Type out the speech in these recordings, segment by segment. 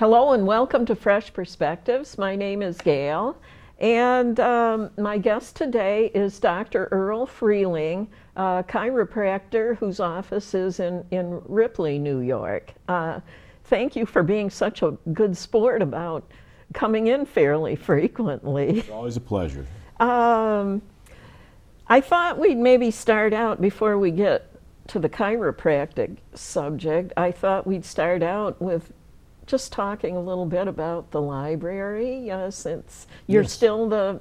Hello and welcome to Fresh Perspectives. My name is Gail, and my guest today is Dr. Earl Freling, a chiropractor whose office is in Ripley, New York. Thank you for being such a good sport about coming in fairly frequently. It's always a pleasure. I thought we'd maybe start out before we get to the chiropractic subject. I thought we'd start out with just talking a little bit about the library, since you're still the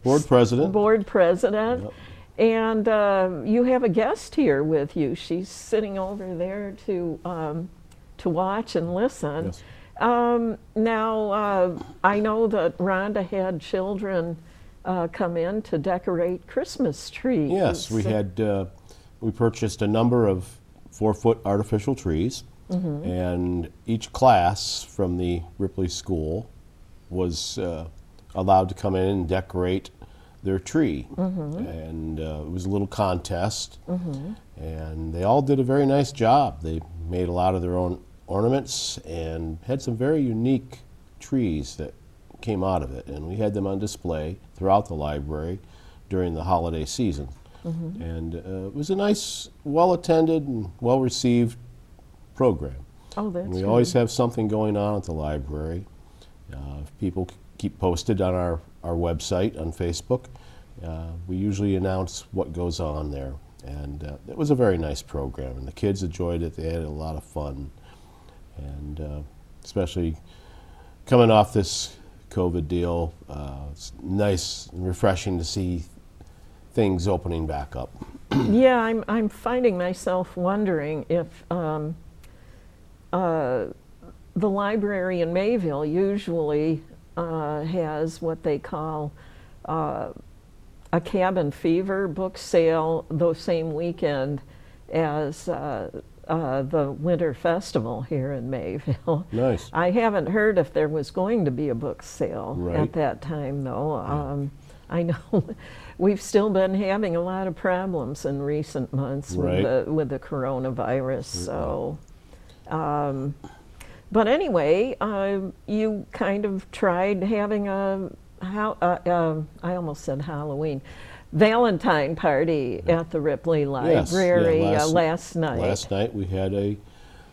board president. Board president, Yep. And you have a guest here with you. She's sitting over there to watch and listen. Yes. Now, I know that Rhonda had children come in to decorate Christmas trees. Yes, we purchased a number of 4-foot artificial trees, and each class from the Ripley School was allowed to come in and decorate their tree. And it was a little contest, and they all did a very nice job. They made a lot of their own ornaments and had some very unique trees that came out of it, and we had them on display throughout the library during the holiday season. And it was a nice, well-attended and well-received program. Oh, that's And we good. always have something going on at the library. If people keep posted on our website on Facebook, we usually announce what goes on there. And it was a very nice program, and the kids enjoyed it. They had a lot of fun, and especially coming off this COVID deal, it's nice and refreshing to see things opening back up. Yeah, I'm finding myself wondering if the library in Mayville usually has what they call a cabin fever book sale the same weekend as the winter festival here in Mayville. Nice. I haven't heard if there was going to be a book sale Right. at that time, though. I know we've still been having a lot of problems in recent months Right. with the coronavirus. So, but anyway, you kind of tried having I almost said Halloween, Valentine party at the Ripley Library last night. Last night we had a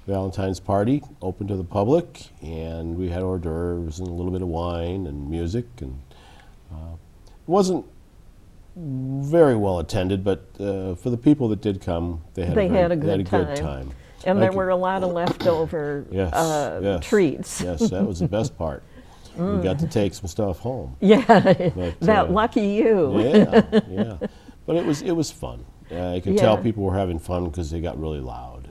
Valentine's party open to the public, and we had hors d'oeuvres and a little bit of wine and music, and it wasn't very well attended, but for the people that did come, they had a good time. And there were a lot of leftover Yes. treats. Yes, that was the best part. We got to take some stuff home. Yeah, But, that lucky you. Yeah. But it was fun. You could tell Yeah. people were having fun because they got really loud.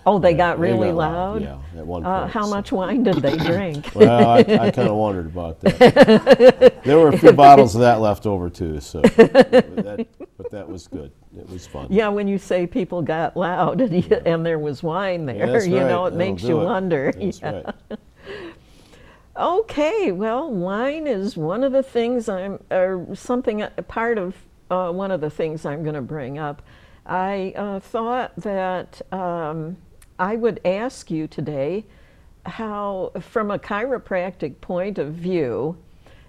Oh, they got really loud? Yeah, at one point. How much wine did they drink? Well, I kind of wondered about that. There were a few bottles of that left over too, so but that was good. It was fun. Yeah, when you say people got loud and there was wine there, That's you know, right. it makes you wonder. That's right. Okay, well, wine is one of the things part of one of the things I'm going to bring up. I thought that I would ask you today how, from a chiropractic point of view,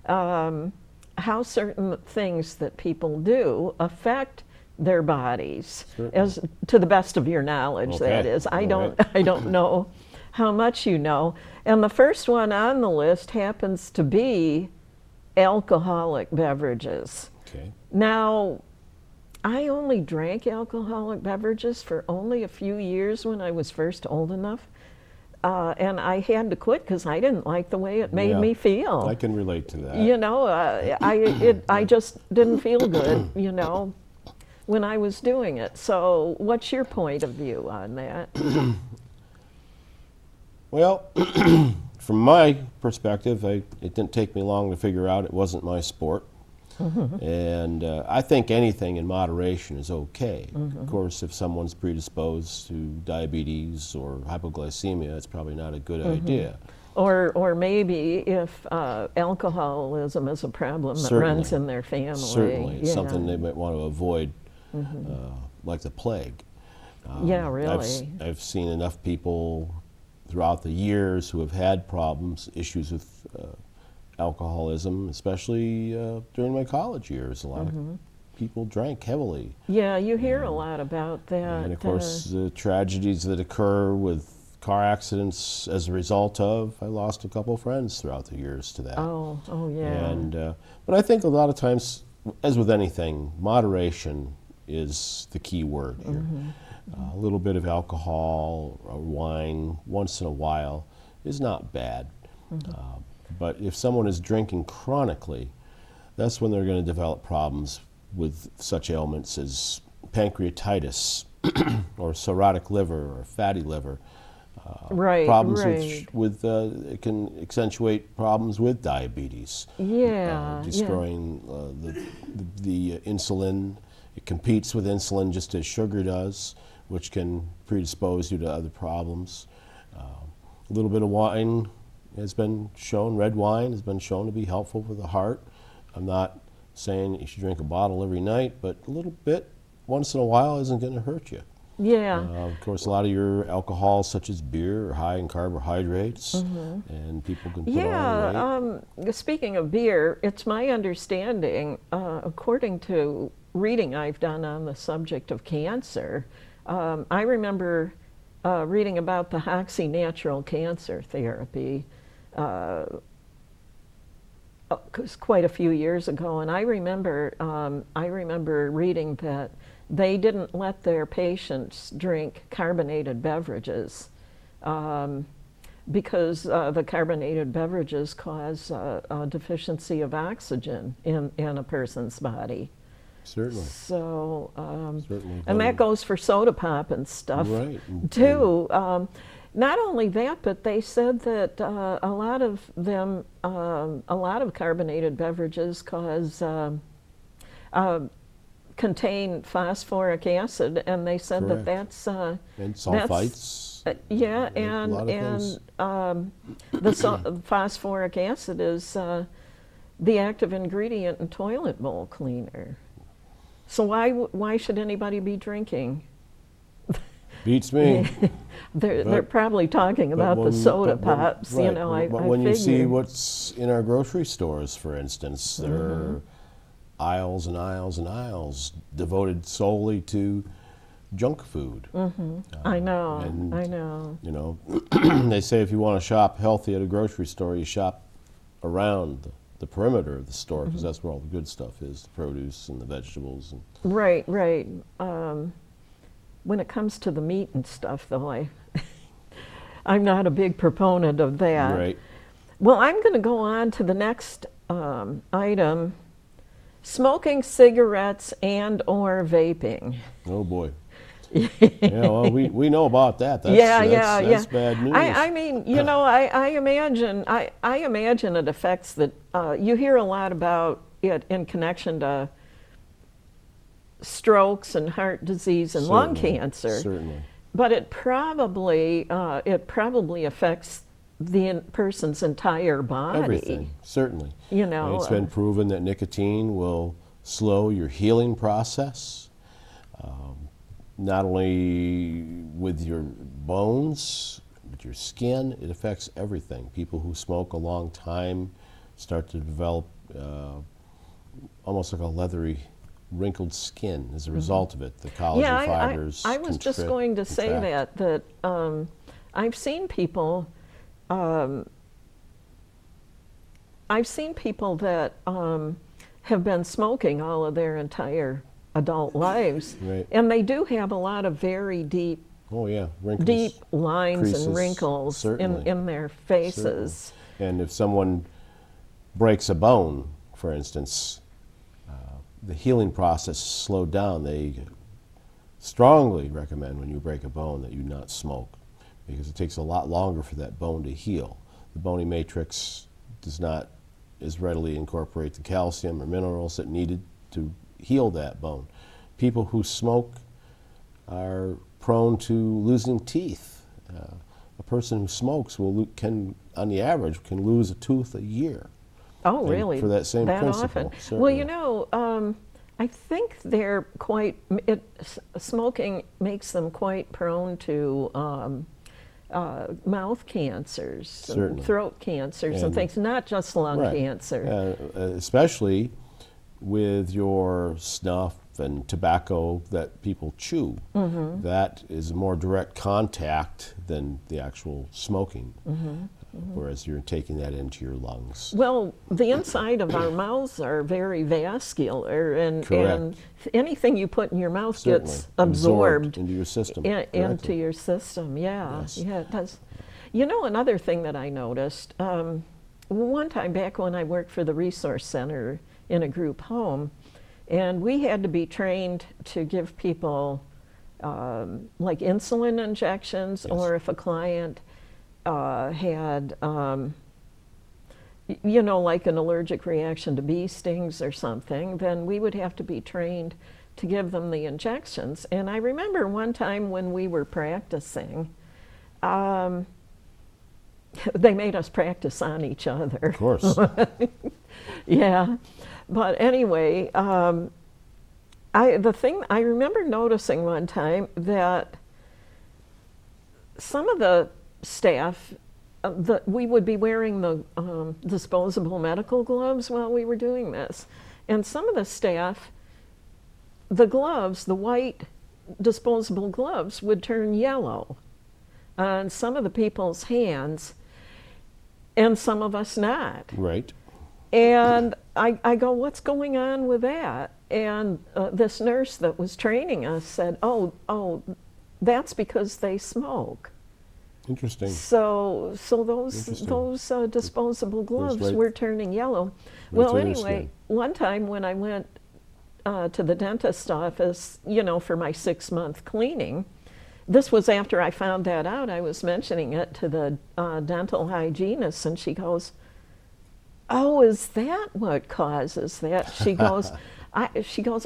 how certain things that people do affect their bodies, as to the best of your knowledge. Okay. That is, I All don't know how much you know. And the first one on the list happens to be alcoholic beverages. Okay. Now, I only drank alcoholic beverages for only a few years when I was first old enough. And I had to quit because I didn't like the way it made me feel. I can relate to that. You know, I just didn't feel good, you know, when I was doing it. So what's your point of view on that? Well, from my perspective, it didn't take me long to figure out it wasn't my sport. And I think anything in moderation is okay. Of course, if someone's predisposed to diabetes or hypoglycemia, it's probably not a good idea. Or maybe if alcoholism is a problem that runs in their family. Certainly, it's something they might want to avoid, like the plague. Yeah, really. I've seen enough people throughout the years who have had problems, issues with alcoholism, especially during my college years. A lot of people drank heavily. Yeah, you hear a lot about that. And of course, the tragedies that occur with car accidents as a result of, I lost a couple of friends throughout the years to that. Oh, yeah. And but I think a lot of times, as with anything, moderation is the key word here. A little bit of alcohol or wine once in a while is not bad. But if someone is drinking chronically, that's when they're going to develop problems with such ailments as pancreatitis or cirrhotic liver or fatty liver. Problems with it can accentuate problems with diabetes. Destroying the insulin. It competes with insulin just as sugar does, which can predispose you to other problems. A little bit of wine has been shown, red wine has been shown to be helpful for the heart. I'm not saying you should drink a bottle every night, but a little bit once in a while isn't going to hurt you. Yeah. Of course, a lot of your alcohols, such as beer, are high in carbohydrates, and people can put on weight. Speaking of beer, it's my understanding, according to reading I've done on the subject of cancer, I remember reading about the Hoxsey natural cancer therapy quite a few years ago, and I remember reading that they didn't let their patients drink carbonated beverages because the carbonated beverages cause a deficiency of oxygen in a person's body. Certainly. So, Certainly. and that goes for soda pop and stuff too. Not only that, but they said that a lot of carbonated beverages contain phosphoric acid, and they said that that's and sulfites. The phosphoric acid is the active ingredient in toilet bowl cleaner. So why should anybody be drinking? Beats me. They're probably talking about the soda pops, right. you know. But when you see what's in our grocery stores, for instance, there are aisles and aisles and aisles devoted solely to junk food. I know. You know, they say if you want to shop healthy at a grocery store, you shop around the perimeter of the store, because that's where all the good stuff is, the produce and the vegetables. And right. When it comes to the meat and stuff, though, I'm not a big proponent of that. Right. Well, I'm going to go on to the next item: smoking cigarettes and/or vaping. Oh boy. Well, we know about that. That's bad news. I mean, you know, I imagine it affects that. You hear a lot about it in connection to strokes and heart disease and lung cancer. Certainly. But it probably affects the person's entire body. Everything, certainly. You know, and it's been proven that nicotine will slow your healing process. Not only with your bones, but your skin. It affects everything. People who smoke a long time start to develop almost like a leathery, wrinkled skin as a result of it. The collagen fibers. I was just going to say that I've seen people. I've seen people that have been smoking all of their entire adult lives, and they do have a lot of very deep, wrinkles, deep lines, creases, and wrinkles in their faces. Certainly. And if someone breaks a bone, for instance, the healing process is slowed down. They strongly recommend when you break a bone that you not smoke, because it takes a lot longer for that bone to heal. The bony matrix does not as readily incorporate the calcium or minerals that needed to heal that bone. People who smoke are prone to losing teeth. A person who smokes can, on the average, can lose a tooth a year. Oh, really? For that same principle. Often? Certainly. Well, you know, I think they're quite. Smoking makes them quite prone to mouth cancers, and Certainly. throat cancers, and And- things, not just lung Right. cancer. Especially with your snuff and tobacco that people chew. That is more direct contact than the actual smoking, whereas you're taking that into your lungs. Well, the inside of our mouths are very vascular, and Correct. anything you put in your mouth Certainly. gets absorbed into your system. into directly. your system. Yeah, Yes. yeah, it does. You know, another thing that I noticed, one time back when I worked for the Resource Center in a group home, and we had to be trained to give people like insulin injections, Yes. or if a client had, you know, like an allergic reaction to bee stings or something, then we would have to be trained to give them the injections. And I remember one time when we were practicing, they made us practice on each other. Of course. Yeah, but anyway, the thing I remember noticing one time that some of the staff, we would be wearing the disposable medical gloves while we were doing this, and some of the staff, the gloves, the white disposable gloves, would turn yellow on some of the people's hands, and some of us not. Right. And I go, what's going on with that? And this nurse that was training us said, oh, that's because they smoke. Interesting. So those Interesting. disposable gloves right- were turning yellow. right Well, through your anyway, skin. one time when I went to the dentist office, you know, for my 6-month cleaning, this was after I found that out. I was mentioning it to the dental hygienist, and she goes, "Oh, is that what causes that?" She goes,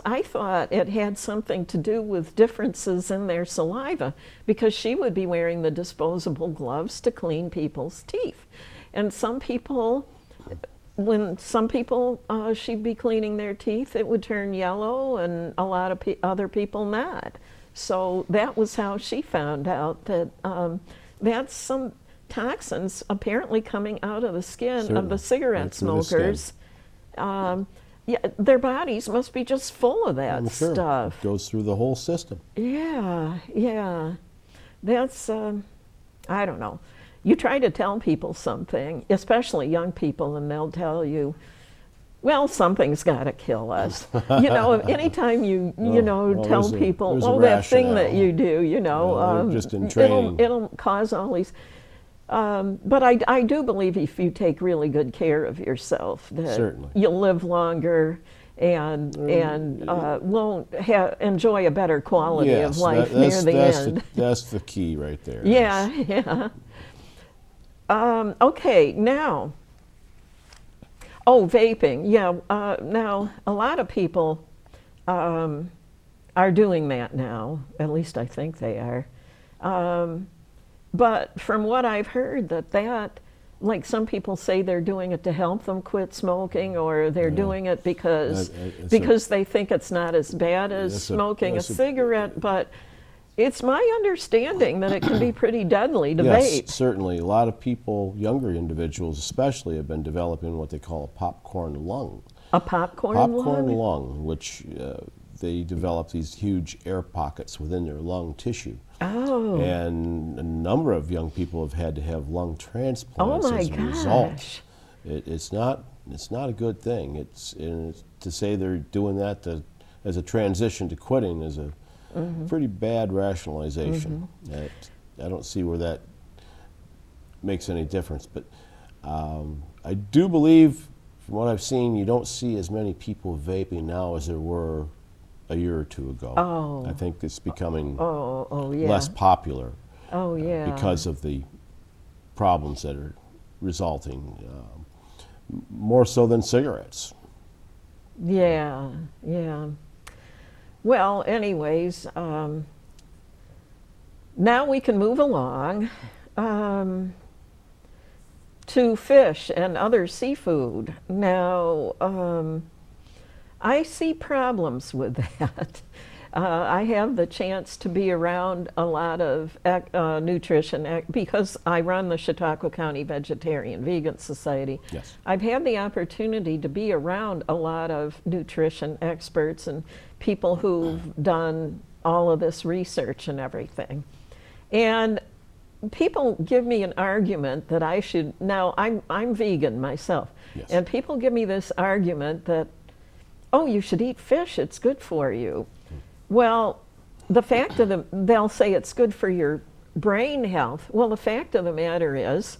I thought it had something to do with differences in their saliva, because she would be wearing the disposable gloves to clean people's teeth. And some people, when she'd be cleaning their teeth, it would turn yellow, and a lot of other people not. So that was how she found out that that's some toxins apparently coming out of the skin of Certainly. the cigarette Right through the skin. smokers. Yeah, their bodies must be just full of that I'm sure. stuff. It goes through the whole system. Yeah, yeah. That's, I don't know. You try to tell people something, especially young people, and they'll tell you, well, something's got to kill us. You know, anytime you well, tell there's a- people, there's a oh, that thing that rationale. you do, you know, Yeah, they're just in training. it'll cause all these. But I do believe if you take really good care of yourself, that Certainly. you'll live longer and won't enjoy a better quality of life near the end. That's the key right there. Yeah, yeah. Okay, now. Oh, vaping. Yeah. Now, a lot of people are doing that now. At least I think they are. But from what I've heard, that like some people say they're doing it to help them quit smoking, or they're doing it because they think it's not as bad as smoking a cigarette. But it's my understanding that it can be pretty deadly to Yes, vape. certainly. A lot of people, younger individuals especially, have been developing what they call a popcorn lung. A popcorn lung, which they develop these huge air pockets within their lung tissue. Oh. And a number of young people have had to have lung transplants my as a result. gosh. It's not a good thing. To say they're doing that as a transition to quitting is a pretty bad rationalization. I don't see where that makes any difference. But I do believe, from what I've seen, you don't see as many people vaping now as there were a year or two ago. Oh. I think it's becoming Yeah. less popular Oh, yeah. because of the problems that are resulting, more so than cigarettes. Yeah, yeah. Well, anyways, now we can move along to fish and other seafood. Now, I see problems with that. I have the chance to be around a lot of nutrition because I run the Chautauqua County Vegetarian Vegan Society. Yes. I've had the opportunity to be around a lot of nutrition experts and people who've done all of this research and everything. And people give me an argument that I should, now I'm vegan myself, Yes. and people give me this argument that, oh, you should eat fish, it's good for you. Well, they'll say it's good for your brain health. Well, the fact of the matter is,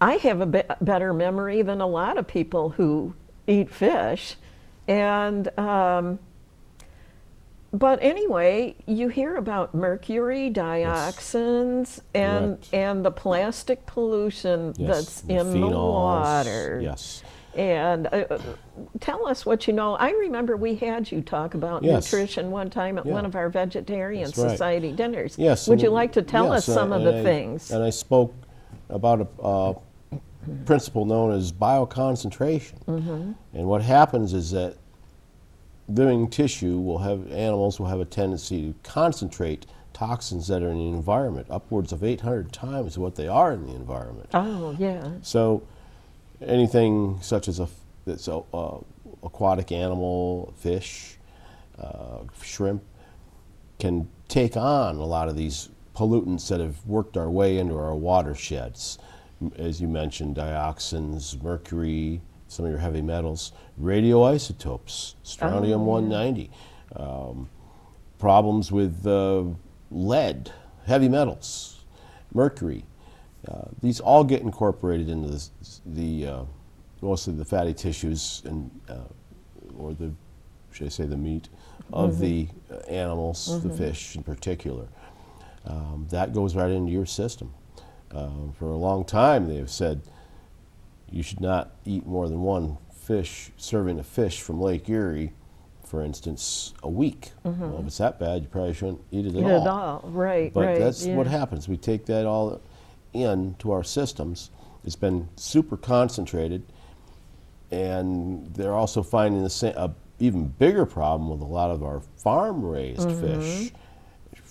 I have a better memory than a lot of people who eat fish. And, but anyway, you hear about mercury, dioxins, and the plastic pollution that's the in the phenols, water. Yes. And tell us what you know. I remember we had you talk about nutrition one time at one of our Vegetarian Society dinners. Yes. Would you like to tell us some of the things? And I spoke about a principle known as bioconcentration. And what happens is that living tissue animals will have a tendency to concentrate toxins that are in the environment, upwards of 800 times what they are in the environment. Oh, yeah. So anything such as that's a aquatic animal, fish, shrimp, can take on a lot of these pollutants that have worked our way into our watersheds. As you mentioned, dioxins, mercury, some of your heavy metals, radioisotopes, strontium-190, problems with lead, heavy metals, mercury. These all get incorporated into most of the fatty tissues and or should I say the meat of the animals, the fish in particular. That goes right into your system. For a long time they have said you should not eat more than one serving of fish from Lake Erie, for instance, a week. Well, if it's that bad, you probably shouldn't eat it at all. Right, but that's what happens. We take that all into our systems. It's been super concentrated, and they're also finding a even bigger problem with a lot of our farm-raised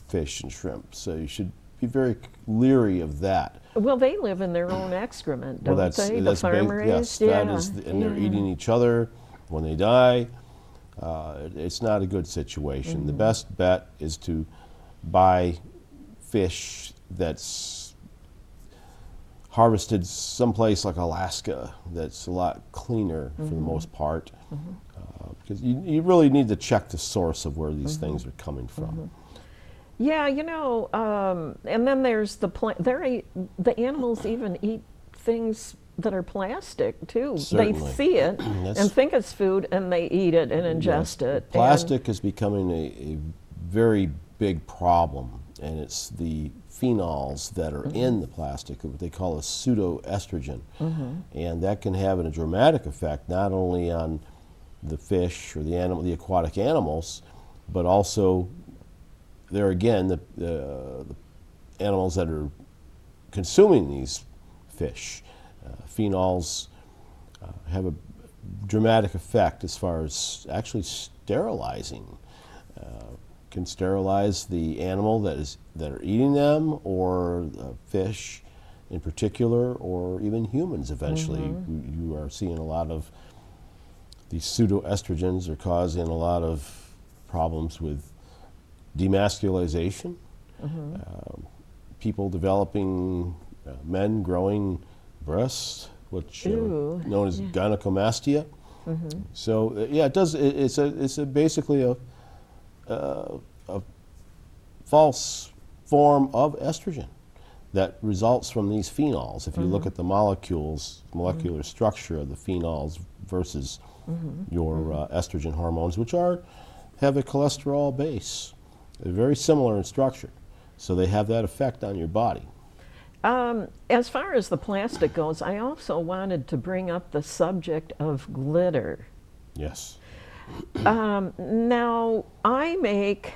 fish and shrimp. So you should be very leery of that. Well, they live in their own excrement, don't they? The That's farm-raised? Yes, and they're eating each other when they die. It's not a good situation. The best bet is to buy fish that's harvested someplace like Alaska that's a lot cleaner for the most part, because you really need to check the source of where these things are coming from. Yeah, and then there's the animals even eat things that are plastic too. Certainly. They see it and think it's food, and they eat it and ingest it. Plastic is becoming a very big problem, and it's the phenols that are in the plastic, what they call a pseudoestrogen, and that can have a dramatic effect not only on the fish or the aquatic animals, but also there again the animals that are consuming these fish. Phenols have a dramatic effect as far as actually sterilizing. Can sterilize the animal that are eating them, or fish in particular, or even humans eventually. You are seeing a lot of these pseudoestrogens are causing a lot of problems with demasculization, people developing, men growing breasts, which known as gynecomastia. So yeah, it does. It's basically a false form of estrogen that results from these phenols. If you look at the molecular structure of the phenols versus your estrogen hormones, which have a cholesterol base, they're very similar in structure, so they have that effect on your body. As far as the plastic goes, I also wanted to bring up the subject of glitter. Yes. Now, I make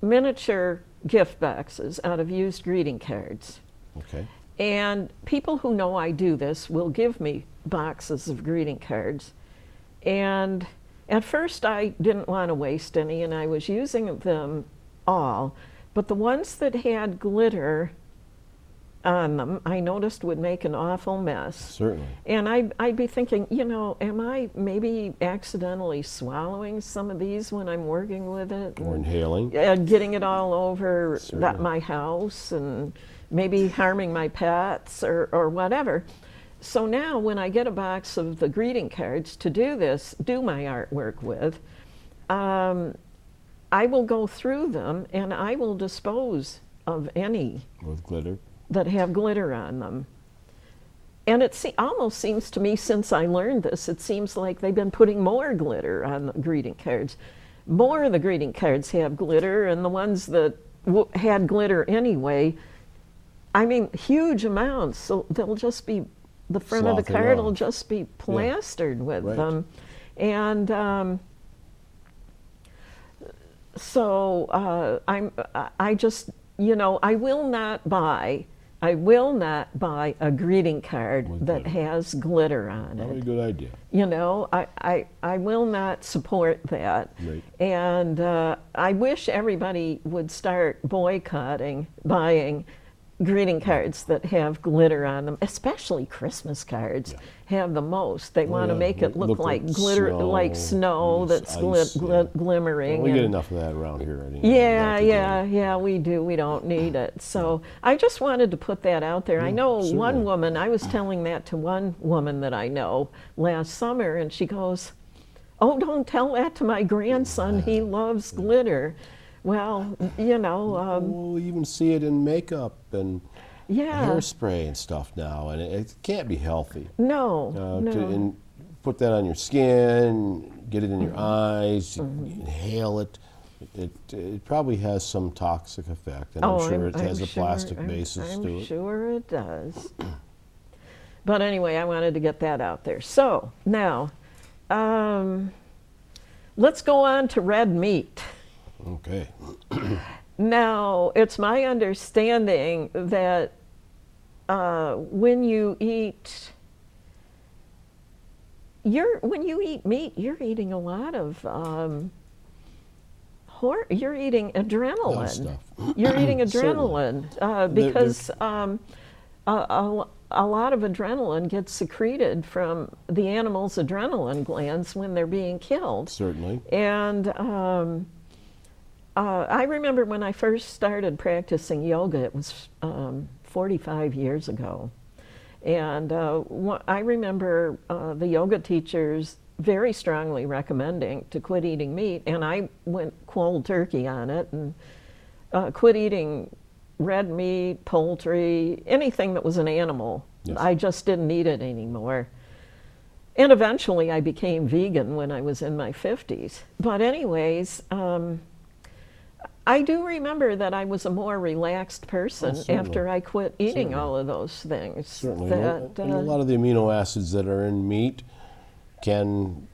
miniature gift boxes out of used greeting cards. Okay. And people who know I do this will give me boxes of greeting cards. And at first I didn't want to waste any, and I was using them all, but the ones that had glitter on them, I noticed would make an awful mess. Certainly. And I'd be thinking, you know, am I maybe accidentally swallowing some of these when I'm working with it? Or inhaling. Getting it all over Certainly. my house and maybe harming my pets or whatever. So now when I get a box of the greeting cards to do my artwork with, I will go through them and I will dispose of any With glitter. that have glitter on them. And it almost seems to me, since I learned this, it seems like they've been putting more glitter on the greeting cards. More of the greeting cards have glitter, and the ones that had glitter anyway, I mean, huge amounts. So they'll just be, the front of the Sloughing card off. will just be plastered with Right. them. And so I just, you know, I will not buy a greeting card With that glitter. has glitter on Probably a it. good idea. You know, I will not support that. Right. And I wish everybody would start boycotting buying greeting cards that have glitter on them, especially Christmas cards have the most. They want to yeah. make it look like glitter, snow, like snow ice, that's yeah. glimmering. We get and- enough of that around here. yeah, we do. We don't need it. So I just wanted to put that out there. I know certainly. one woman, I was telling that to one woman that I know last summer, and she goes, "Oh, don't tell that to my grandson. He loves glitter." Well, you know, We'll even see it in makeup and yeah. hairspray and stuff now, and it can't be healthy. No, no. And put that on your skin, get it in your eyes, Mm-hmm. inhale it. It probably has some toxic effect, and I'm sure it has a plastic basis to I'm it. sure it does. But anyway, I wanted to get that out there. So now, let's go on to red meat. Okay. Now, it's my understanding that when you eat meat, you're eating a lot of you're eating adrenaline. stuff. You're eating Certainly. adrenaline because a lot of adrenaline gets secreted from the animal's adrenaline glands when they're being killed. Certainly. And I remember when I first started practicing yoga, it was 45 years ago. And I remember the yoga teachers very strongly recommending to quit eating meat, and I went cold turkey on it and quit eating red meat, poultry, anything that was an animal. Yes. I just didn't eat it anymore. And eventually I became vegan when I was in my 50s. But anyways, I do remember that I was a more relaxed person certainly. after I quit eating Certainly. all of those things. Certainly. That, And a lot of the amino acids that are in meat can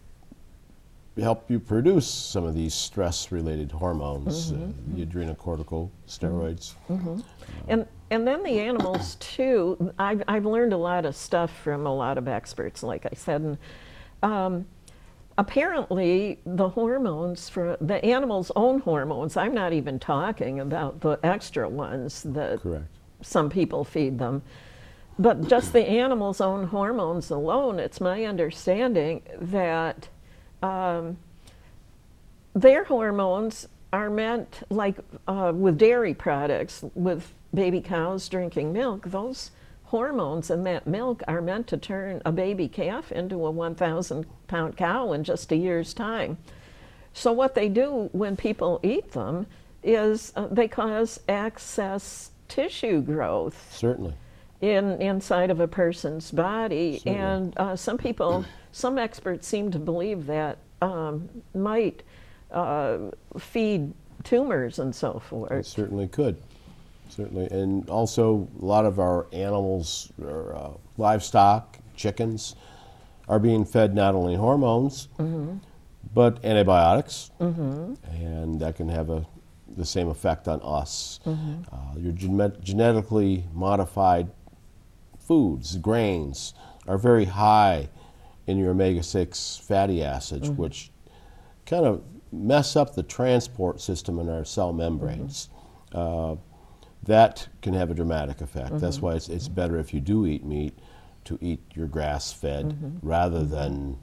help you produce some of these stress-related hormones, the adrenocortical steroids. and then the animals too. I've learned a lot of stuff from a lot of experts, like I said. And, apparently, the hormones for the animal's own hormones. I'm not even talking about the extra ones that Correct. some people feed them. But just the animal's own hormones alone, it's my understanding that their hormones are meant, like with dairy products, with baby cows drinking milk, those hormones in that milk are meant to turn a baby calf into a 1,000-pound cow in just a year's time. So what they do when people eat them is they cause excess tissue growth Certainly. inside of a person's body. Certainly. And some experts seem to believe that might feed tumors and so It forth. certainly could. Certainly. And also, a lot of our animals, or livestock, chickens, are being fed not only hormones, but antibiotics. And that can have the same effect on us. Your genetically modified foods, grains, are very high in your omega-6 fatty acids, which kind of mess up the transport system in our cell membranes. That can have a dramatic effect. That's why it's better if you do eat meat to eat your grass-fed rather than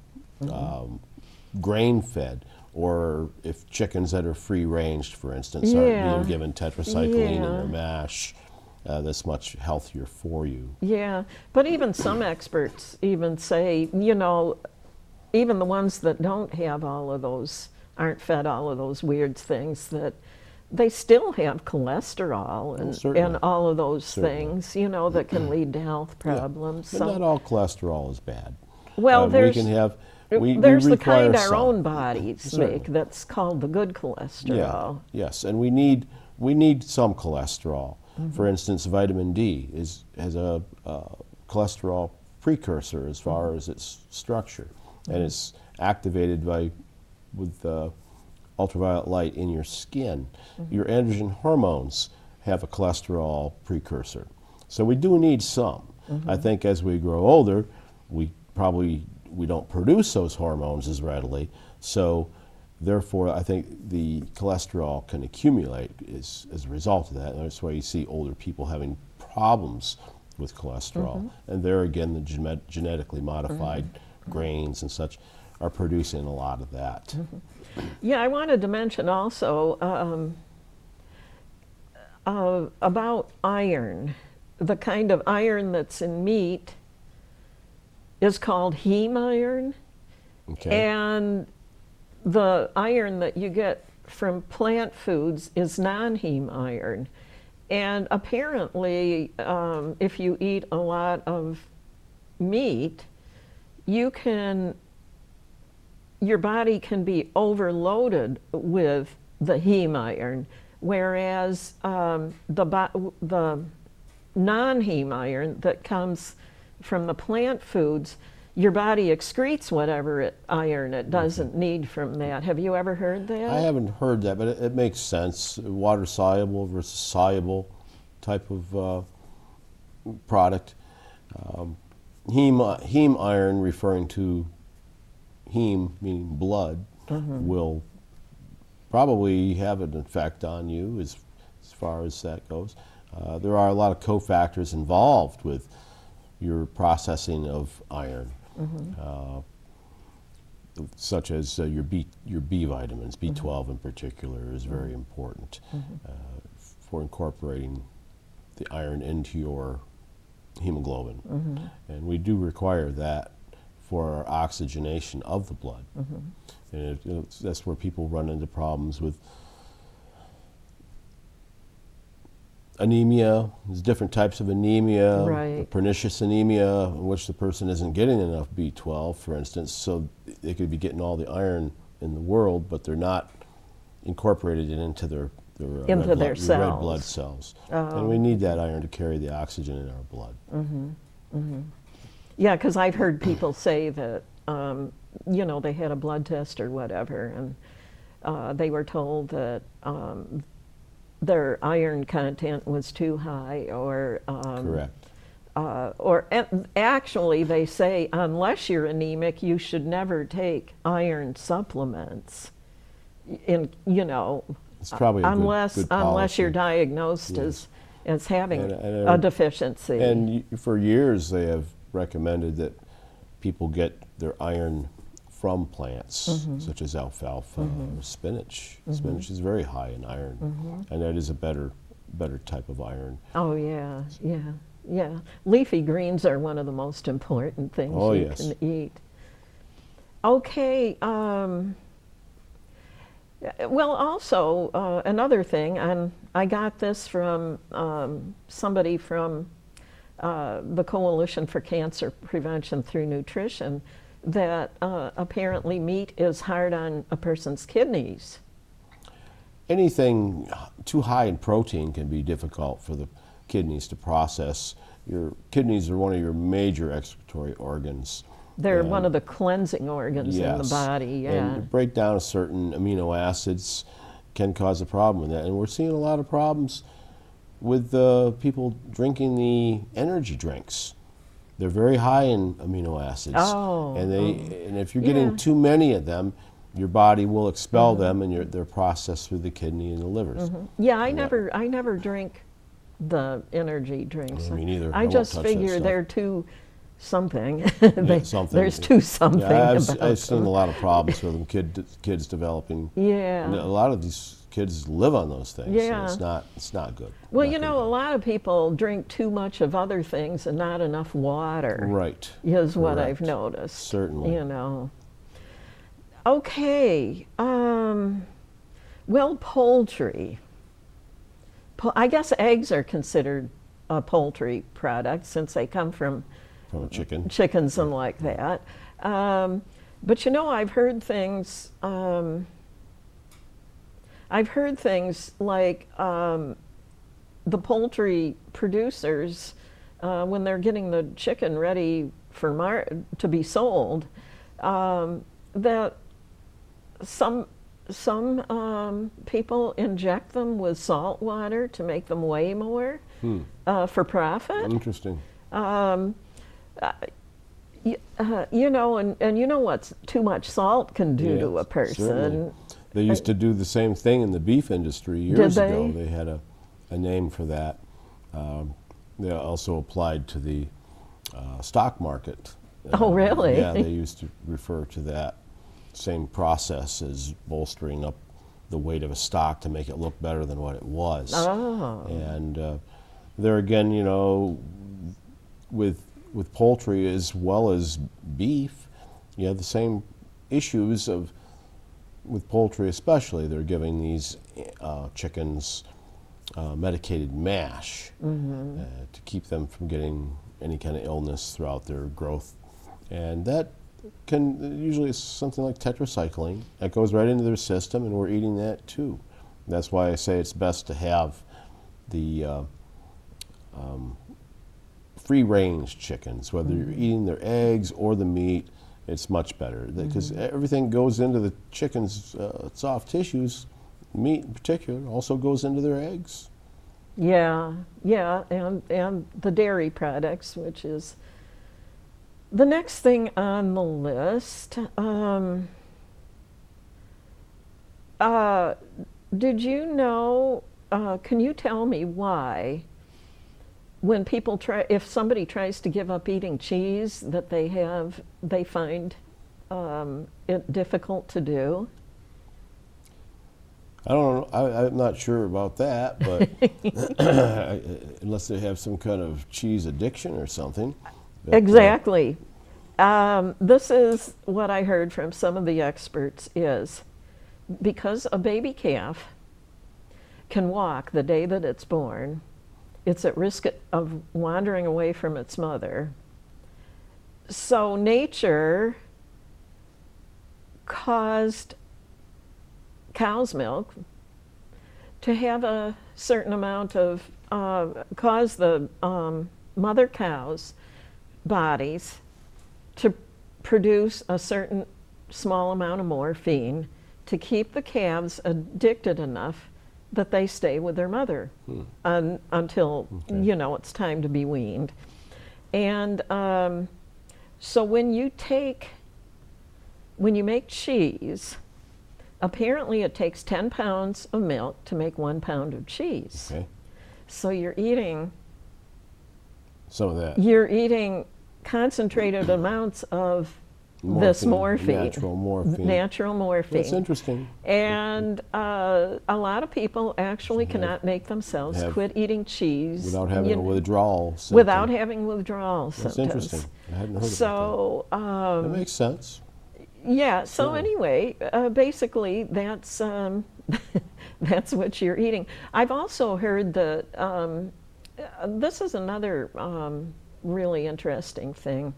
grain-fed, or if chickens that are free-ranged, for instance, are being given tetracycline in their mash, that's much healthier for you. Yeah, but even some experts even say, you know, even the ones that don't have all of those, aren't fed all of those weird things, that they still have cholesterol and all of those things, you know, that can lead to health problems. But not all cholesterol is bad. Well, we can have, there's the kind our some. own bodies make that's called the good cholesterol. Yes, and we need some cholesterol. For instance, vitamin D has a cholesterol precursor as far as its structure, and it's activated with ultraviolet light in your skin. Your androgen hormones have a cholesterol precursor, so we do need some. I think as we grow older, we don't produce those hormones as readily, so therefore I think the cholesterol can accumulate as a result of that, and that's why you see older people having problems with cholesterol. And there again, the genetically modified grains and such are producing a lot of that. Yeah, I wanted to mention also about iron. The kind of iron that's in meat is called heme iron. Okay. And the iron that you get from plant foods is non-heme iron. And apparently, if you eat a lot of meat, your body can be overloaded with the heme iron, whereas the non-heme iron that comes from the plant foods, your body excretes whatever iron it doesn't need from that. Have you ever heard that? I haven't heard that, but it makes sense. Water soluble versus soluble type of product. Heme iron, referring to heme meaning blood, will probably have an effect on you as far as that goes. There are a lot of cofactors involved with your processing of iron. Such as your B vitamins, B12 in particular, is very important for incorporating the iron into your hemoglobin. And we do require that for our oxygenation of the blood. And that's where people run into problems with anemia. There's different types of anemia, right. Pernicious anemia, in which the person isn't getting enough B12, for instance, so they could be getting all the iron in the world, but they're not incorporated into their red blood cells. And we need that iron to carry the oxygen in our blood. Yeah, because I've heard people say that, you know, they had a blood test or whatever, and they were told that their iron content was too high, or Correct. Or actually, they say unless you're anemic, you should never take iron supplements. In it's probably unless you're diagnosed as having a deficiency. And for years, they have recommended that people get their iron from plants, such as alfalfa or spinach. Spinach is very high in iron, and that is a better type of iron. Oh yeah, yeah. Leafy greens are one of the most important things you can eat. Okay. Well, also another thing, and I got this from somebody from the Coalition for Cancer Prevention Through Nutrition, that apparently meat is hard on a person's kidneys. Anything too high in protein can be difficult for the kidneys to process. Your kidneys are one of your major excretory organs. They're one of the cleansing organs in the body, yeah. And to break down certain amino acids can cause a problem with that. And we're seeing a lot of problems with people drinking the energy drinks. They're very high in amino acids. And if you're getting too many of them, your body will expel them, and they're processed through the kidney and the livers. Yeah, I never drink the energy drinks. Me neither. I I won't just touch that figure stuff. they're too something. Something. There's too something Yeah, about I've seen them. a lot of problems with them. Kids developing. Yeah. A lot of these kids live on those things. Yeah. So it's not good. Well, Not you good know, at a all. lot of people drink too much of other things and not enough water. Right. Is what I've Correct. noticed. Certainly. You know. Okay. Well, poultry. I guess eggs are considered a poultry product since they come from From a chicken. chickens and like that. But you know, I've heard things. I've heard things like the poultry producers, when they're getting the chicken ready for to be sold, that some people inject them with salt water to make them weigh more for profit. Interesting. You know, and you know what too much salt can do to a Yes, person. certainly. They used to do the same thing in the beef industry years Did ago. they? They had a name for that. They also applied to the stock market. Oh, really? Yeah, they used to refer to that same process as bolstering up the weight of a stock to make it look better than what it was. Oh. And there again, you know, with poultry as well as beef, you have the same issues with poultry especially. They're giving these chickens medicated mash to keep them from getting any kind of illness throughout their growth. And that can usually is something like tetracycline that goes right into their system, and we're eating that too. That's why I say it's best to have the free-range chickens, whether you're eating their eggs or the meat. It's much better because everything goes into the chicken's soft tissues. Meat in particular also goes into their eggs. Yeah, and the dairy products, which is the next thing on the list. Did you know? Can you tell me why? When people if somebody tries to give up eating cheese, that they find it difficult to do. I don't know. I'm not sure about that, but unless they have some kind of cheese addiction or something. But, Exactly. This is what I heard from some of the experts is because a baby calf can walk the day that it's born, it's at risk of wandering away from its mother. So nature caused cow's milk to have a certain amount of, cause the mother cow's bodies to produce a certain small amount of morphine to keep the calves addicted enough that they stay with their mother until, you know, it's time to be weaned. And so when you make cheese, apparently it takes 10 pounds of milk to make 1 pound of cheese. Okay. So you're eating Some of that. you're eating concentrated amounts of this morphine. Natural morphine. Natural morphine. That's interesting. And a lot of people actually cannot make themselves quit eating cheese Without having a withdrawal symptom. without having withdrawal That's symptoms. interesting. I hadn't heard So about that. That makes sense. yeah. So Sure. anyway, basically that's that's what you're eating. I've also heard that this is another really interesting thing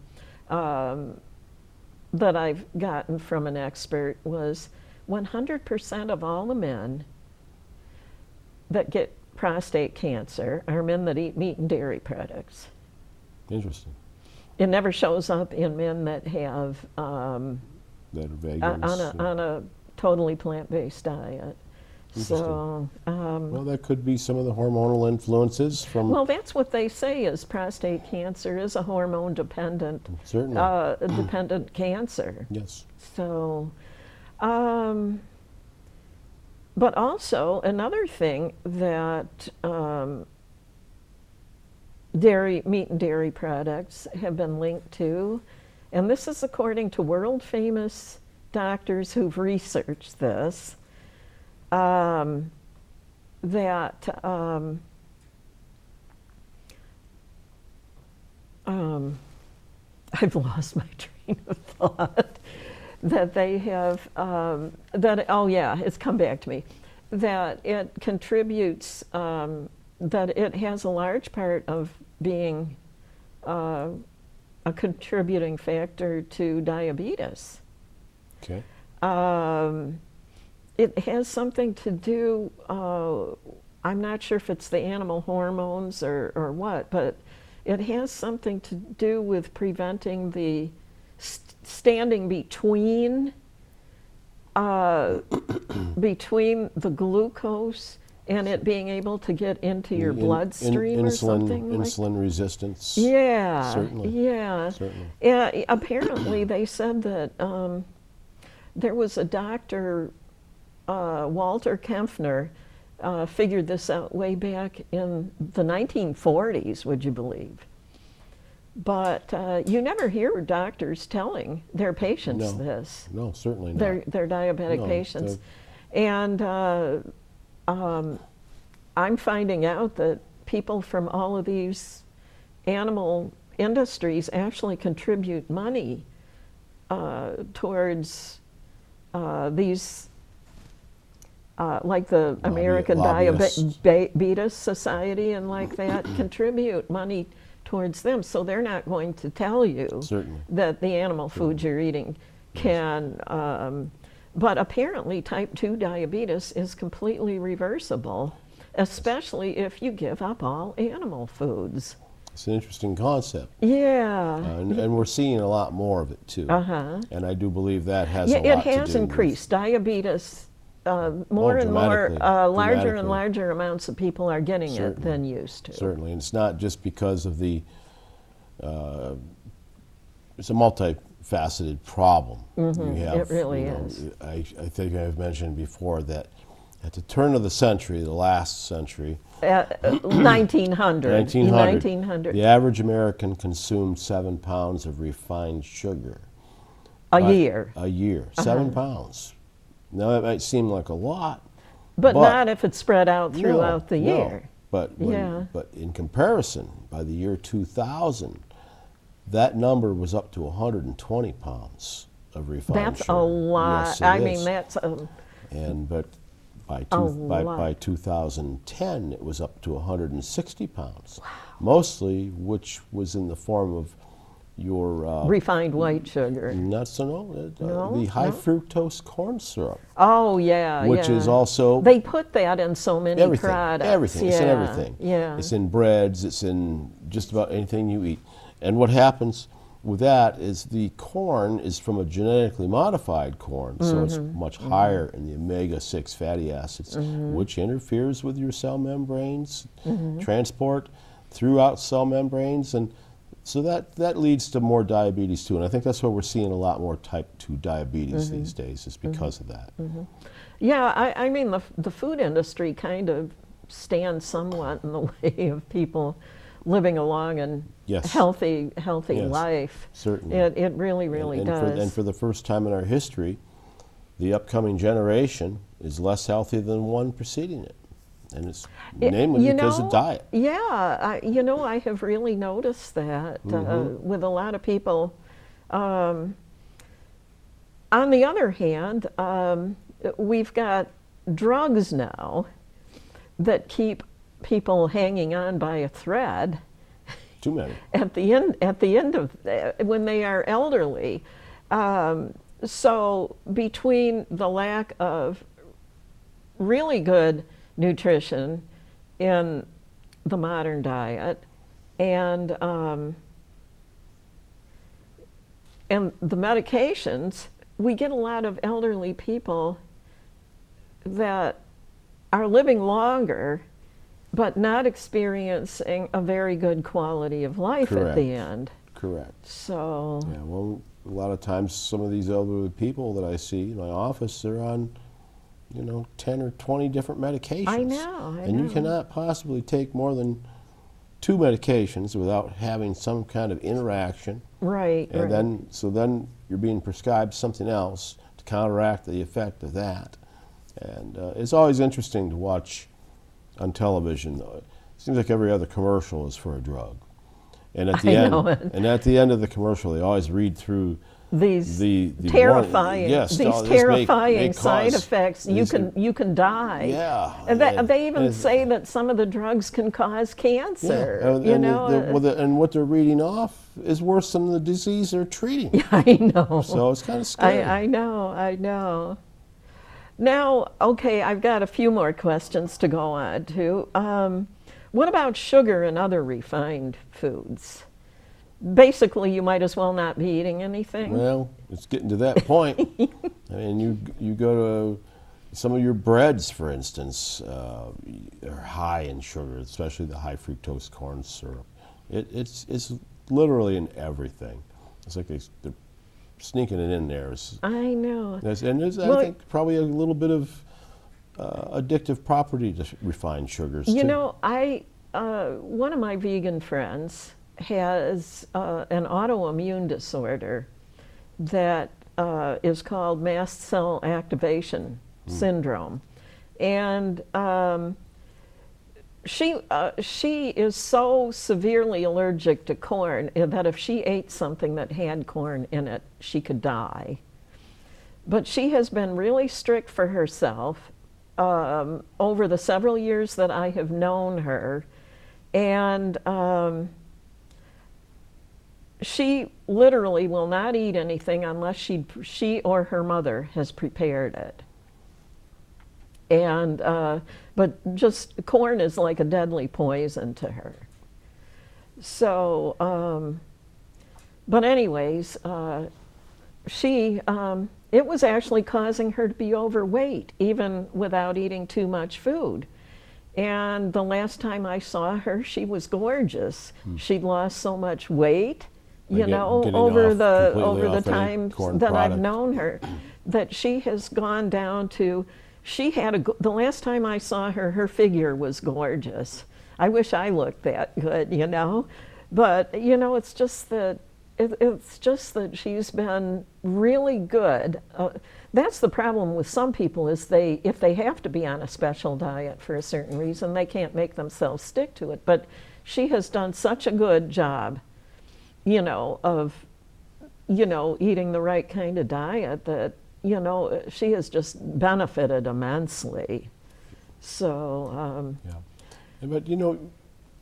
that I've gotten from an expert was 100% of all the men that get prostate cancer are men that eat meat and dairy products. Interesting. It never shows up in men that have That are vegans. on a totally plant-based diet. So, well, that could be some of the hormonal influences from. well, that's what they say is prostate cancer is a hormone dependent Certainly. dependent cancer. Yes. So, But also another thing that meat and dairy products have been linked to, and this is according to world famous doctors who've researched this, that I've lost my train of thought. That they have, oh yeah, it's come back to me, that it contributes, that it has a large part of being a contributing factor to diabetes. Okay. It has something to do, I'm not sure if it's the animal hormones or what, but it has something to do with preventing the standing between between the glucose and it being able to get into your bloodstream or something. Insulin resistance. Yeah, Certainly. yeah. Certainly. Yeah. Apparently, they said that there was a doctor, Walter Kempfner, figured this out way back in the 1940s. Would you believe? But you never hear doctors telling their patients this. No, certainly not. Their diabetic patients. And I'm finding out that people from all of these animal industries actually contribute money towards these, like the American Diabetes Society and like that, contribute money towards them, so they're not going to tell you that the animal food you're eating can, but apparently type 2 diabetes is completely reversible, especially if you give up all animal foods. It's an interesting concept. Yeah. And we're seeing a lot more of it too. And I do believe that has a lot to do with... It has increased. Diabetes, more and more, larger and larger amounts of people are getting it than used to. Certainly, and it's not just because of the, it's a multifaceted problem. It really is. I think I've mentioned before that at the turn of the century, the last century, 1900, the average American consumed 7 pounds of refined sugar. A year. 7 pounds. Now that might seem like a lot, but not if it's spread out throughout the year. But in comparison, by the year 2000, that number was up to 120 pounds of refined sugar. That's a lot. Yes, I mean, that's but by 2010, it was up to 160 pounds. Wow. Mostly, which was in the form of your refined white sugar. The high fructose corn syrup. Oh yeah, which is also, they put that in so many products. Everything. It's in everything. Yeah. It's in breads. It's in just about anything you eat. And what happens with that is the corn is from a genetically modified corn, so it's much higher in the omega-6 fatty acids, which interferes with your cell membranes, transport throughout cell membranes, and so that leads to more diabetes too. And I think that's why we're seeing a lot more type 2 diabetes these days, is because of that. Yeah, I mean, the food industry kind of stands somewhat in the way of people living a long and healthy life. Certainly. It really, really does. And for the first time in our history, the upcoming generation is less healthy than one preceding it. And it's namely because of diet. Yeah, I have really noticed that with a lot of people. On the other hand, we've got drugs now that keep people hanging on by a thread. Too many. At the end of when they are elderly. So between the lack of really good nutrition in the modern diet and the medications, we get a lot of elderly people that are living longer but not experiencing a very good quality of life at the end. Correct. So, Yeah, well, a lot of times some of these elderly people that I see in my office, they're on, 10 or 20 different medications. I know. And you cannot possibly take more than 2 medications without having some kind of interaction. Right, And right. then you're being prescribed something else to counteract the effect of that. And it's always interesting to watch on television. It seems like every other commercial is for a drug. And at the I end, know it. and at the end of the commercial, they always read through These the terrifying, yes, these this may terrifying side cause effects. You can die. Yeah, And they even say that some of the drugs can cause cancer. And what they're reading off is worse than the disease they're treating. I know. So it's kind of scary. I know. Now, okay, I've got a few more questions to go on to. What about sugar and other refined foods? Basically, you might as well not be eating anything. Well, it's getting to that point. I mean, you go to some of your breads, for instance, are high in sugar, especially the high fructose corn syrup. It's literally in everything. It's like they're sneaking it in there. I know. I think, probably a little bit of addictive property to refined sugars, too. One of my vegan friends has an autoimmune disorder that is called mast cell activation syndrome. And she is so severely allergic to corn that if she ate something that had corn in it, she could die. But she has been really strict for herself over the several years that I have known her. And she literally will not eat anything unless she or her mother has prepared it. And but just corn is like a deadly poison to her. So, but anyways, it was actually causing her to be overweight, even without eating too much food. And the last time I saw her, she was gorgeous. She'd lost so much weight, over the time that I've known her, that she has gone down to. The last time I saw her, her figure was gorgeous. I wish I looked that good, but it's just that she's been really good. That's the problem with some people is if they have to be on a special diet for a certain reason, they can't make themselves stick to it. But she has done such a good job, of, eating the right kind of diet that, she has just benefited immensely. So. Yeah. But,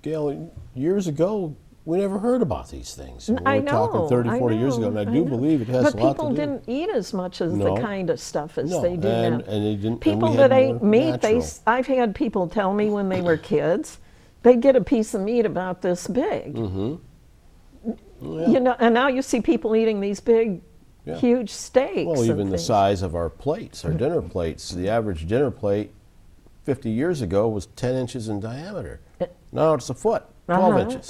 Gail, years ago, we never heard about these things. I We're talking 30, 40 years ago, and I do believe it has a lot to do. But people didn't eat as much as the kind of stuff as they do now. And they didn't. People that ate meat, I've had people tell me when they were kids, they'd get a piece of meat about this big. Mm-hmm. Yeah. And now you see people eating these big, huge steaks. Well, even the size of our plates, our dinner plates. The average dinner plate 50 years ago was 10 inches in diameter. Now it's a foot. 12 inches.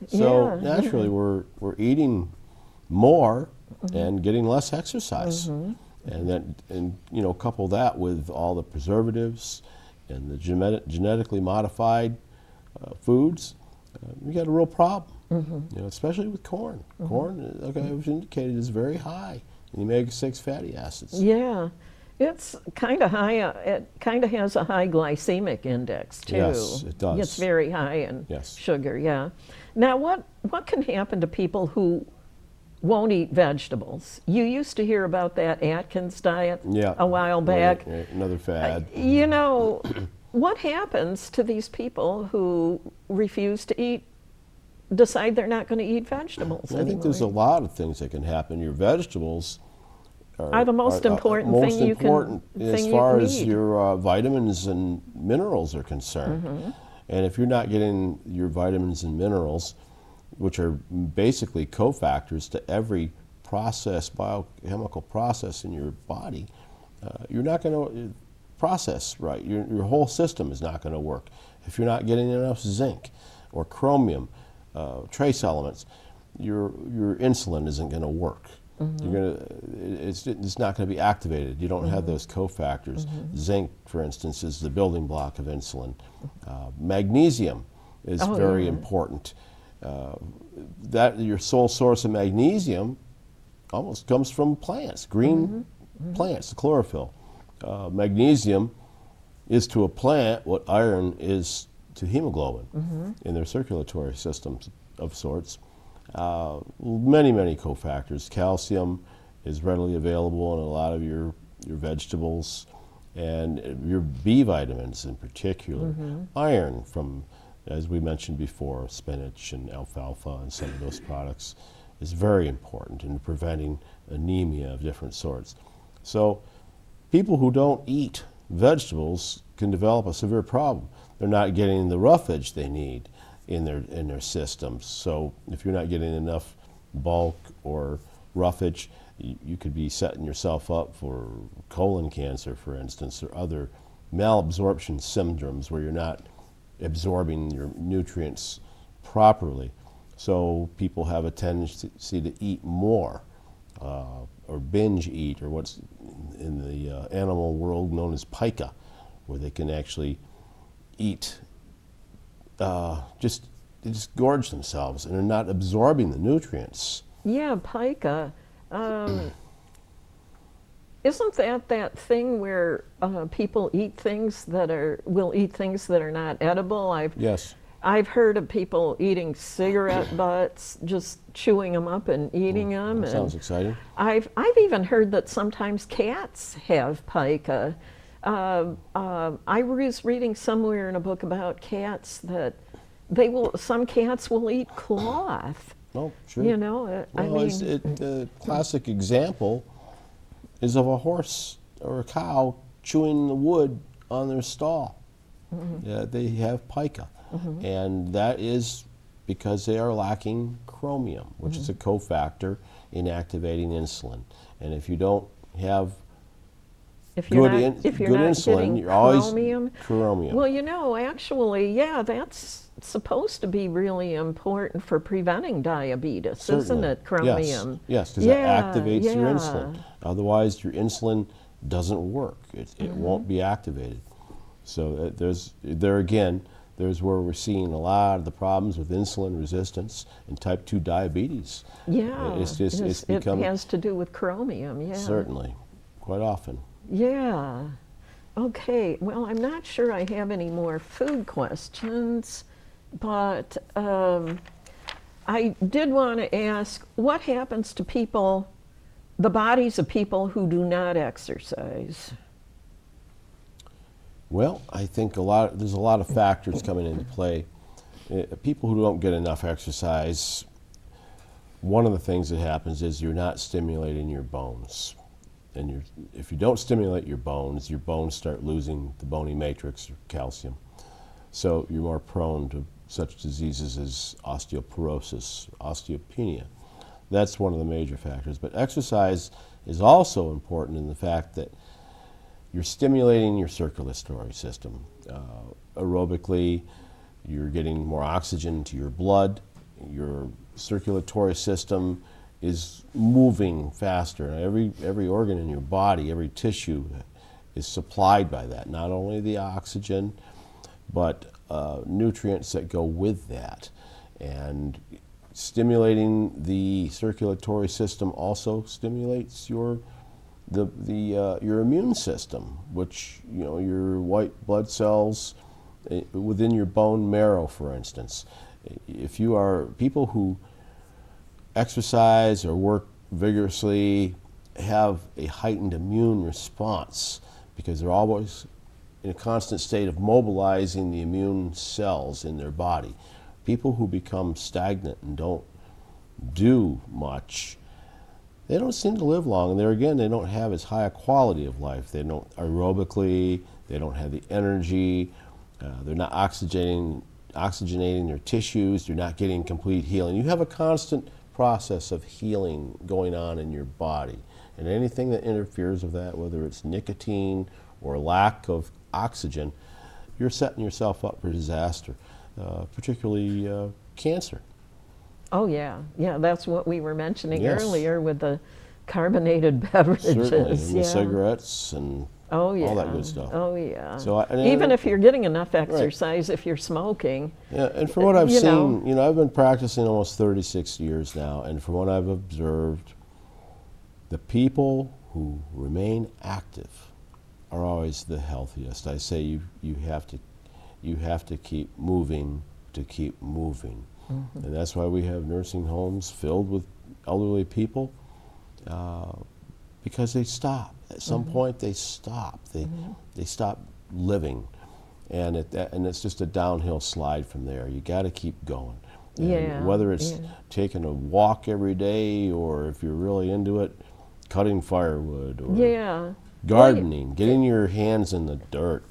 So naturally, we're eating more and getting less exercise, and couple that with all the preservatives and the genetically modified foods, we got a real problem. Especially with corn. Corn, like I was indicated, is very high in omega-6 fatty acids. Yeah. It's kind of high. It kind of has a high glycemic index too. Yes, it does. It's very high in sugar. Yeah. Now, what can happen to people who won't eat vegetables? You used to hear about that Atkins diet a while back. Right, another fad. What happens to these people who refuse to decide they're not going to eat vegetables anymore? I think there's a lot of things that can happen. Your vegetables are the most important thing you can as far as your vitamins and minerals are concerned. And if you're not getting your vitamins and minerals, which are basically cofactors to every biochemical process in your body, you're not going to process right. Your whole system is not going to work. If you're not getting enough zinc or chromium, trace elements, your insulin isn't going to work. It's not going to be activated. You don't have those cofactors. Zinc, for instance, is the building block of insulin. Magnesium is very important. That your sole source of magnesium almost comes from plants, green plants, the chlorophyll. Magnesium is to a plant what iron is to hemoglobin in their circulatory systems of sorts. Many cofactors. Calcium is readily available in a lot of your vegetables, and your B vitamins in particular. Iron from, as we mentioned before, spinach and alfalfa and some of those products is very important in preventing anemia of different sorts. So people who don't eat vegetables can develop a severe problem. They're not getting the roughage they need in their systems. So if you're not getting enough bulk or roughage, you could be setting yourself up for colon cancer, for instance, or other malabsorption syndromes where you're not absorbing your nutrients properly. So people have a tendency to eat more or binge eat, or what's in the animal world known as pica, where they can actually eat, just gorge themselves, and they're not absorbing the nutrients. Yeah, pica. Isn't that thing where people eat things that will eat things that are not edible? Yes. I've heard of people eating cigarette butts, just chewing them up and eating them. That sounds exciting. I've even heard that sometimes cats have pica. I was reading somewhere in a book about cats that some cats will eat cloth. Oh, sure. You know, I mean, the classic example is of a horse or a cow chewing the wood on their stall. They have pica, and that is because they are lacking chromium, which is a cofactor in activating insulin. And if you don't have good insulin, you're always chromium. Well, you know, actually, yeah, that's supposed to be really important for preventing diabetes, Certainly. Isn't it? Chromium. Yes, because it activates your insulin. Otherwise, your insulin doesn't work. It won't be activated. So there's where we're seeing a lot of the problems with insulin resistance and type 2 diabetes. Yeah, it's become, it has to do with chromium, yeah. Certainly, quite often. Yeah. Okay, well, I'm not sure I have any more food questions, but I did want to ask, what happens to people, the bodies of people who do not exercise? Well, I think there's a lot of factors coming into play. People who don't get enough exercise, one of the things that happens is you're not stimulating your bones. And if you don't stimulate your bones start losing the bony matrix, or calcium. So you're more prone to such diseases as osteoporosis, osteopenia. That's one of the major factors. But exercise is also important in the fact that you're stimulating your circulatory system. Aerobically, you're getting more oxygen to your blood. Your circulatory system is moving faster. Every organ in your body, every tissue is supplied by that. Not only the oxygen, but nutrients that go with that. And stimulating the circulatory system also stimulates your immune system, which, you know, your white blood cells within your bone marrow, for instance. If you are people who exercise or work vigorously have a heightened immune response because they're always in a constant state of mobilizing the immune cells in their body. People who become stagnant and don't do much, they don't seem to live long, and there again, they don't have as high a quality of life. They don't aerobically, they don't have the energy, they're not oxygenating their tissues, you're not getting complete healing. You have a constant process of healing going on in your body, and anything that interferes with that, whether it's nicotine or lack of oxygen, you're setting yourself up for disaster, particularly cancer. Oh, yeah. Yeah, that's what we were mentioning Yes. earlier with the carbonated beverages. Certainly, and yeah. the cigarettes and Oh, yeah. all that good stuff. Oh, yeah. So Even if you're getting enough exercise, if you're smoking. Yeah, and from what I've you seen, know. I've been practicing almost 36 years now, and from what I've observed, the people who remain active are always the healthiest. I say you have to keep moving to keep moving, and that's why we have nursing homes filled with elderly people, because they stop at some point. They stop. They stop living, and it's just a downhill slide from there. You got to keep going. And Yeah, whether it's yeah. taking a walk every day, or if you're really into it, cutting firewood, or Yeah. gardening, getting your hands in the dirt,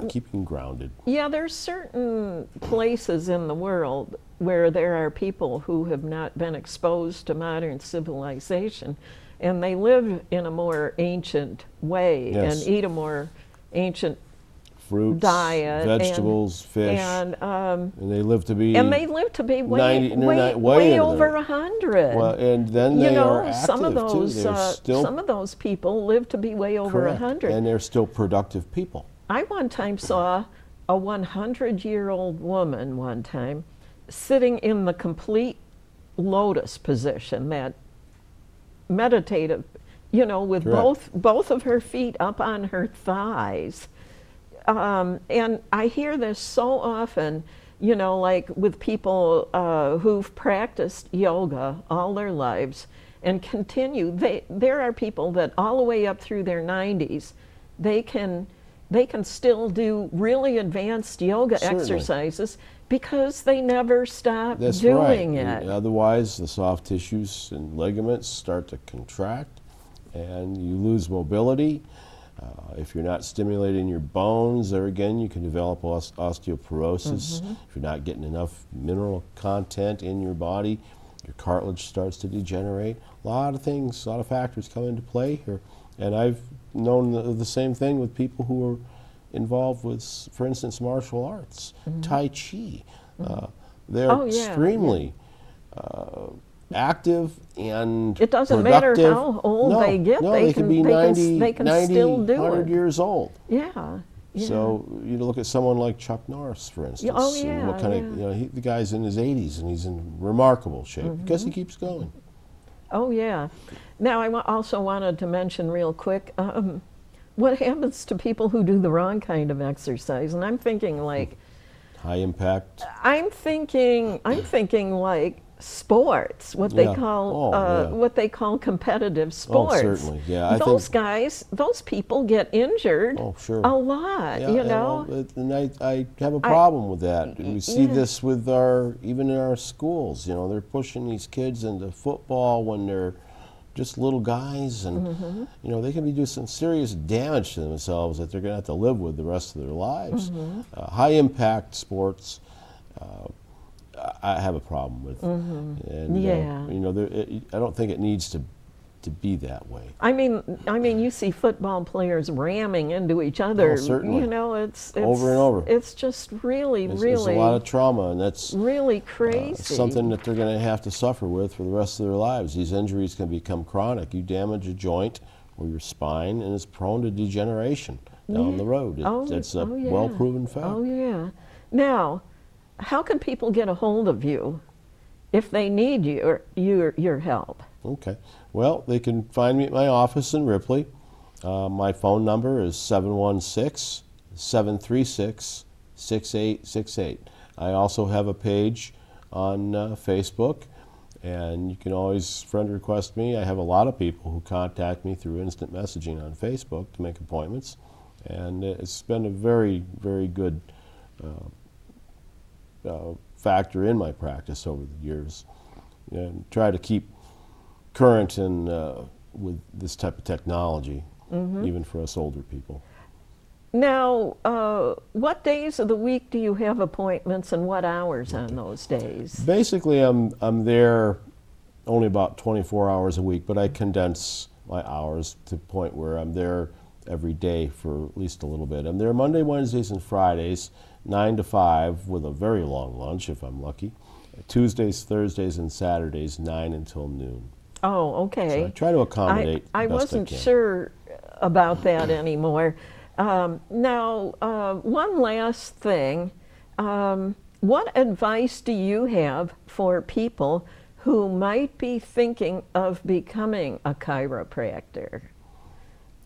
keeping grounded. Yeah, there's certain places in the world where there are people who have not been exposed to modern civilization, and they live in a more ancient way Yes. and eat a more ancient Fruits, diet, vegetables, fish, and they live to be they live to be 90 and they're way not way into over their- 100. Well, and then you they know, are active some of too. those They're still some of those people live to be way over correct, 100. and they're still productive people. I one time saw a 100-year-old woman one time sitting in the complete lotus position, that meditative, with Correct. both of her feet up on her thighs. And I hear this so often, like with people who've practiced yoga all their lives and continue. There are people that all the way up through their 90s, they can still do really advanced yoga Certainly. exercises because they never stop That's doing right. it. Otherwise, the soft tissues and ligaments start to contract, and you lose mobility. If you're not stimulating your bones, there again, you can develop osteoporosis. If you're not getting enough mineral content in your body, your cartilage starts to degenerate. A lot of things, a lot of factors come into play here. And I've known the same thing with people who are involved with, for instance, martial arts, Tai Chi. They're Oh, yeah, extremely active and It doesn't matter productive. how old No, they get, no, they can can- be they can- 90, they can 90, still do 100 it. years old. Yeah. Yeah. So you look at someone like Chuck Norris, for instance. oh, and yeah, what kind of, the guy's in his 80s and he's in remarkable shape because he keeps going. Oh, yeah. Now, I also wanted to mention real quick, what happens to people who do the wrong kind of exercise? And I'm thinking like, High impact. I'm thinking like sports, what they Yeah. call Oh, yeah. what they call competitive sports. certainly. Yeah, I those think- guys, those people get injured Oh, sure. a lot. Yeah, you yeah, know. well, and I have a problem with that. We see yeah. this with even in our schools. They're pushing these kids into football when they're just little guys, and they can be doing some serious damage to themselves that they're going to have to live with the rest of their lives. High impact sports, I have a problem with, and Yeah. I don't think it needs to be that way. I mean, you see football players ramming into each other. Oh, certainly. It's Over and over. It's just really, It's really, a lot of trauma, and that's really crazy. something that they're going to have to suffer with for the rest of their lives. These injuries can become chronic. You damage a joint or your spine, and it's prone to degeneration down the road. It's a yeah. well-proven fact. Oh yeah. Now, how can people get a hold of you if they need your help? Okay. Well, they can find me at my office in Ripley. My phone number is 716-736-6868. I also have a page on Facebook, and you can always friend request me. I have a lot of people who contact me through instant messaging on Facebook to make appointments, and it's been a very, very good factor in my practice over the years. And try to keep current and with this type of technology, even for us older people. Now, what days of the week do you have appointments, and what hours on those days? Basically, I'm there only about 24 hours a week, but I condense my hours to the point where I'm there every day for at least a little bit. I'm there Monday, Wednesdays, and Fridays, 9 to 5, with a very long lunch if I'm lucky. Tuesdays, Thursdays, and Saturdays, 9 until noon. Oh, So okay. I try to accommodate I best wasn't I can. sure about that anymore. Now, one last thing. What advice do you have for people who might be thinking of becoming a chiropractor?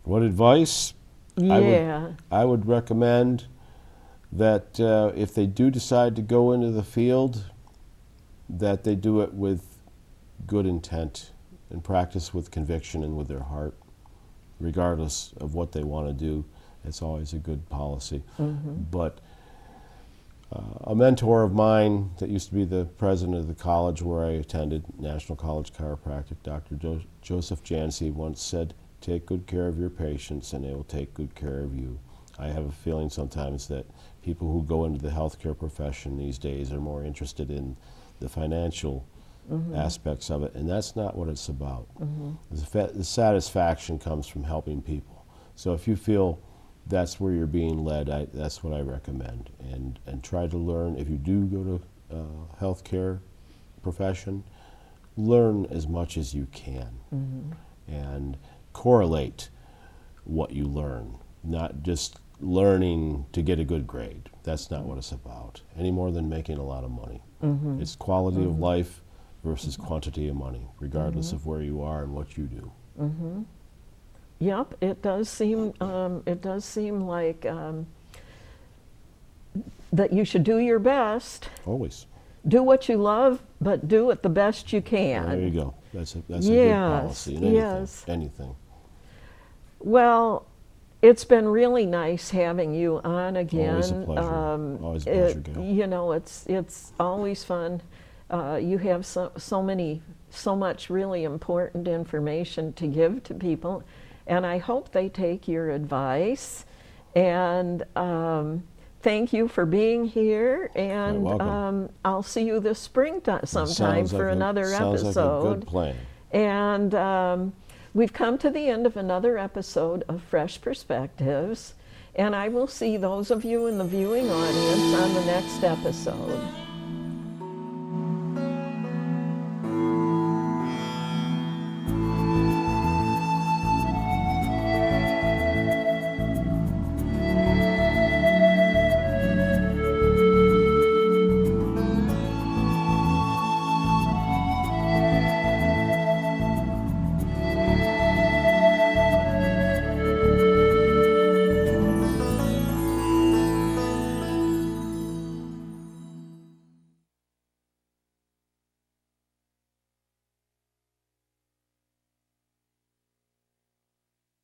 What advice? Yeah. I would recommend that if they do decide to go into the field, that they do it with good intent and practice with conviction and with their heart, regardless of what they want to do. It's always a good policy. But a mentor of mine that used to be the president of the college where I attended, National College Chiropractic, Dr. Joseph Jancy, once said, "Take good care of your patients and they will take good care of you." I have a feeling sometimes that people who go into the healthcare profession these days are more interested in the financial aspects of it, and that's not what it's about. The satisfaction comes from helping people. So if you feel that's where you're being led, that's what I recommend. And try to learn, if you do go to healthcare profession, learn as much as you can and correlate what you learn, not just learning to get a good grade. That's not what it's about, any more than making a lot of money. It's quality of life versus quantity of money, regardless of where you are and what you do. Yep, it does seem like that you should do your best. Always. Do what you love, but do it the best you can. There you go. That's a good policy in anything. Yes. Anything. Well, it's been really nice having you on again. Always a pleasure. Always a pleasure, Gail. You know, it's always fun. You have so much really important information to give to people, and I hope they take your advice. And thank you for being here. And You're welcome. I'll see you this spring sometime for another episode. Sounds like a good plan. And we've come to the end of another episode of Fresh Perspectives, and I will see those of you in the viewing audience on the next episode.